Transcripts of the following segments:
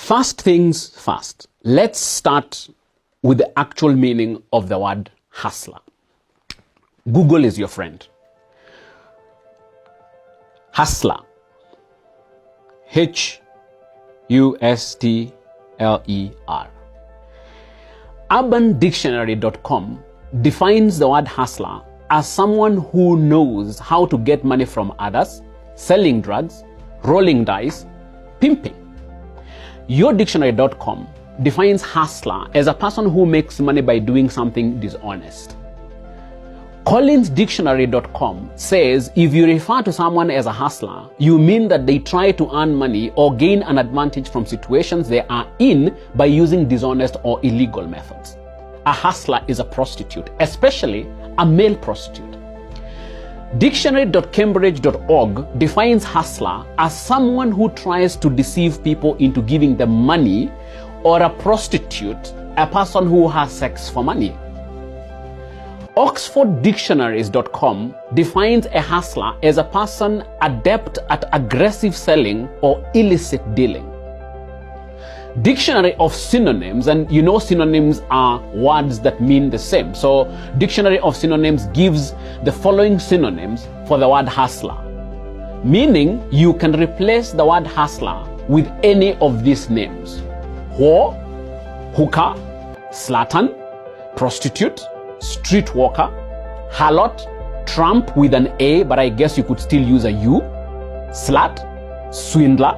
First things first, let's start with the actual meaning of the word hustler. Google is your friend. Hustler. H-U-S-T-L-E-R. UrbanDictionary.com defines the word hustler as someone who knows how to get money from others, selling drugs, rolling dice, pimping. YourDictionary.com defines hustler as a person who makes money by doing something dishonest. CollinsDictionary.com says if you refer to someone as a hustler, you mean that they try to earn money or gain an advantage from situations they are in by using dishonest or illegal methods. A hustler is a prostitute, especially a male prostitute. Dictionary.cambridge.org defines hustler as someone who tries to deceive people into giving them money, or a prostitute, a person who has sex for money. OxfordDictionaries.com defines a hustler as a person adept at aggressive selling or illicit dealing. Dictionary of Synonyms, and you know synonyms are words that mean the same. So Dictionary of Synonyms gives the following synonyms for the word hustler, meaning you can replace the word hustler with any of these names: whore, hooker, slattern, prostitute, streetwalker, harlot, tramp with an A, but I guess you could still use a U, slut, swindler,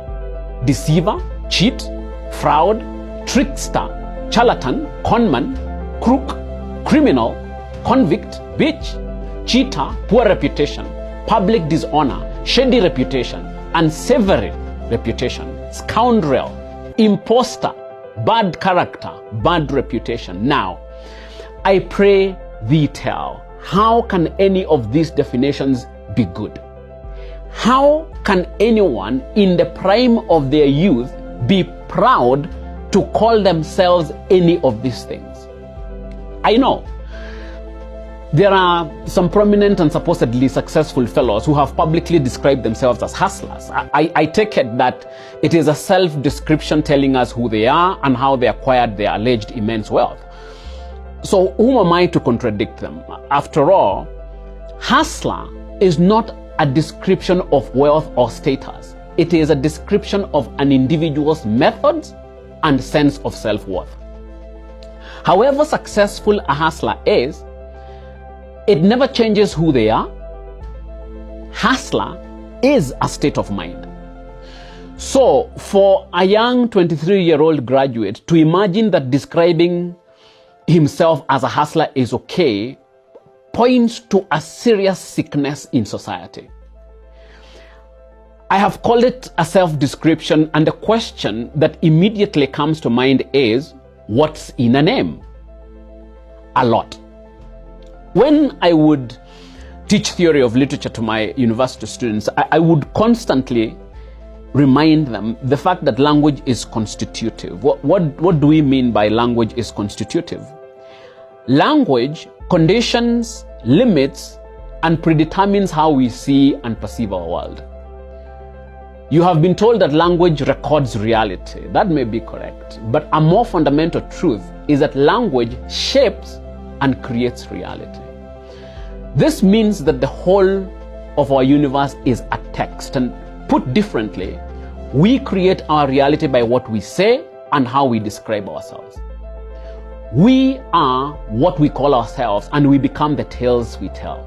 deceiver, cheat, fraud, trickster, charlatan, conman, crook, criminal, convict, bitch, cheater, poor reputation, public dishonor, shady reputation, unsavory reputation, scoundrel, imposter, bad character, bad reputation. Now, I pray thee tell, how can any of these definitions be good? How can anyone in the prime of their youth be proud to call themselves any of these things? I know there are some prominent and supposedly successful fellows who have publicly described themselves as hustlers. I take it that it is a self-description telling us who they are and how they acquired their alleged immense wealth. So who am I to contradict them? After all, hustler is not a description of wealth or status. It is a description of an individual's methods and sense of self-worth. However successful a hustler is, it never changes who they are. Hustler is a state of mind. So for a young 23-year-old graduate to imagine that describing himself as a hustler is okay points to a serious sickness in society. I have called it a self-description, and the question that immediately comes to mind is, what's in a name? A lot. When I would teach theory of literature to my university students, I would constantly remind them the fact that language is constitutive. What do we mean by language is constitutive? Language conditions, limits, and predetermines how we see and perceive our world. You have been told that language records reality. That may be correct, but a more fundamental truth is that language shapes and creates reality. This means that the whole of our universe is a text, and put differently, we create our reality by what we say and how we describe ourselves. We are what we call ourselves, and we become the tales we tell.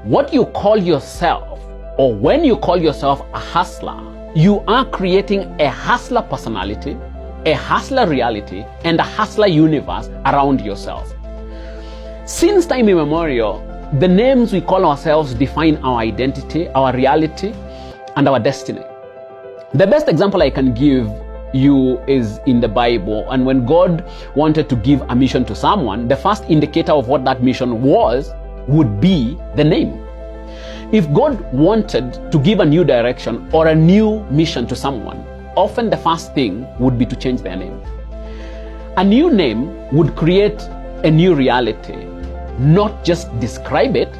What you call yourself, or when you call yourself a hustler, you are creating a hustler personality, a hustler reality, and a hustler universe around yourself. Since time immemorial, the names we call ourselves define our identity, our reality, and our destiny. The best example I can give you is in the Bible, and when God wanted to give a mission to someone, the first indicator of what that mission was would be the name. If God wanted to give a new direction or a new mission to someone, often the first thing would be to change their name. A new name would create a new reality, not just describe it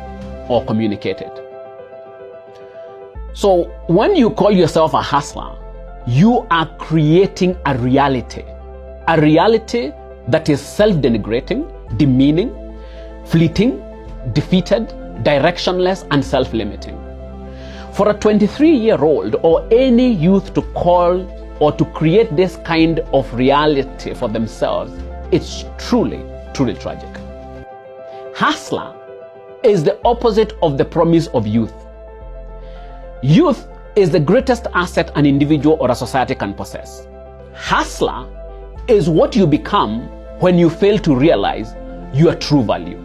or communicate it. So when you call yourself a hustler, you are creating a reality that is self-denigrating, demeaning, fleeting, defeated, directionless, and self-limiting. For a 23-year-old or any youth to call or to create this kind of reality for themselves, it's truly, truly tragic. Hustler is the opposite of the promise of youth. Youth is the greatest asset an individual or a society can possess. Hustler is what you become when you fail to realize your true value.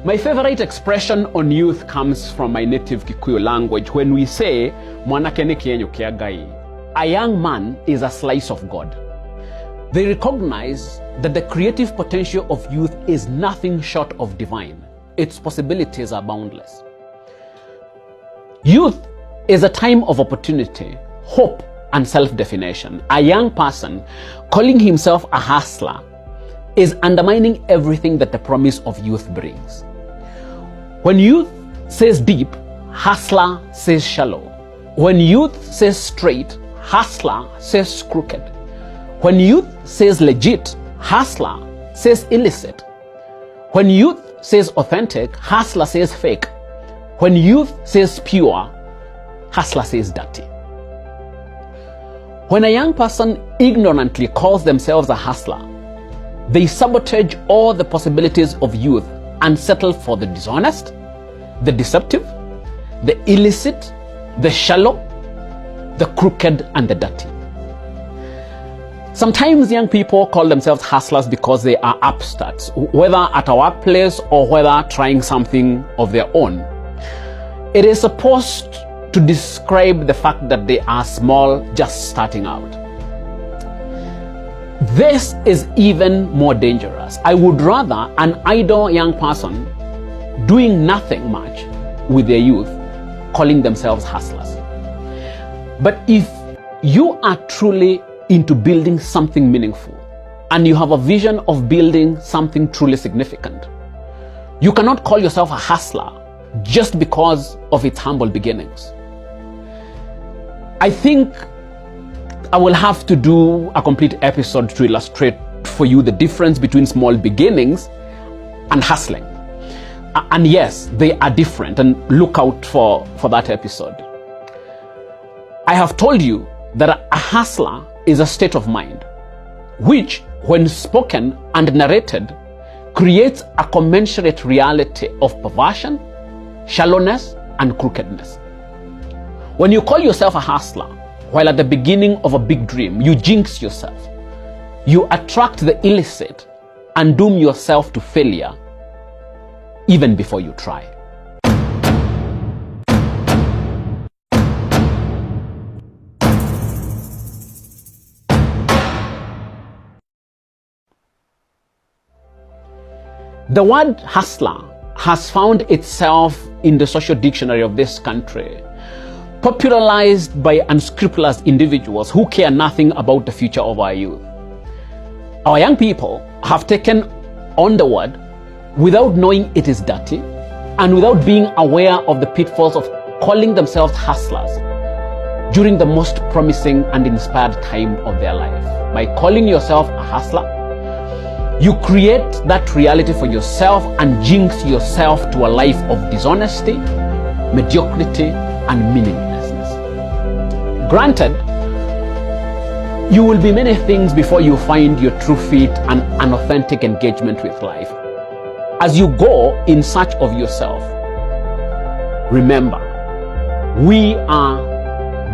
My favorite expression on youth comes from my native Kikuyu language when we say, "Mwanake ni kienyo kia Ngai." A young man is a slice of God. They recognize that the creative potential of youth is nothing short of divine. Its possibilities are boundless. Youth is a time of opportunity, hope, and self-definition. A young person calling himself a hustler is undermining everything that the promise of youth brings. When youth says deep, hustler says shallow. When youth says straight, hustler says crooked. When youth says legit, hustler says illicit. When youth says authentic, hustler says fake. When youth says pure, hustler says dirty. When a young person ignorantly calls themselves a hustler, they sabotage all the possibilities of youth and settle for the dishonest, the deceptive, the illicit, the shallow, the crooked, and the dirty. Sometimes young people call themselves hustlers because they are upstarts, whether at a workplace or whether trying something of their own. It is supposed to describe the fact that they are small, just starting out. This is even more dangerous. I would rather an idle young person doing nothing much with their youth calling themselves hustlers. But if you are truly into building something meaningful and you have a vision of building something truly significant, you cannot call yourself a hustler just because of its humble beginnings. I think I will have to do a complete episode to illustrate for you the difference between small beginnings and hustling. And yes, they are different, and look out for that episode. I have told you that a hustler is a state of mind, which, when spoken and narrated, creates a commensurate reality of perversion, shallowness, and crookedness. When you call yourself a hustler, while at the beginning of a big dream, you jinx yourself. You attract the illicit and doom yourself to failure even before you try. The word hustler has found itself in the social dictionary of this country, popularized by unscrupulous individuals who care nothing about the future of our youth. Our young people have taken on the word without knowing it is dirty and without being aware of the pitfalls of calling themselves hustlers during the most promising and inspired time of their life. By calling yourself a hustler, you create that reality for yourself and jinx yourself to a life of dishonesty, mediocrity, and meaninglessness. Granted, you will be many things before you find your true fit and an authentic engagement with life. As you go in search of yourself, remember, we are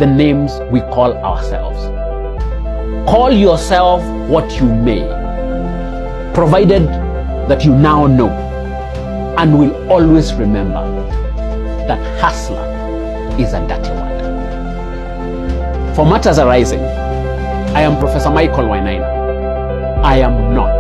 the names we call ourselves. Call yourself what you may, provided that you now know and will always remember that hustler is a dirty word. For Matters Arising, I am Professor Michael Wainaina. I am not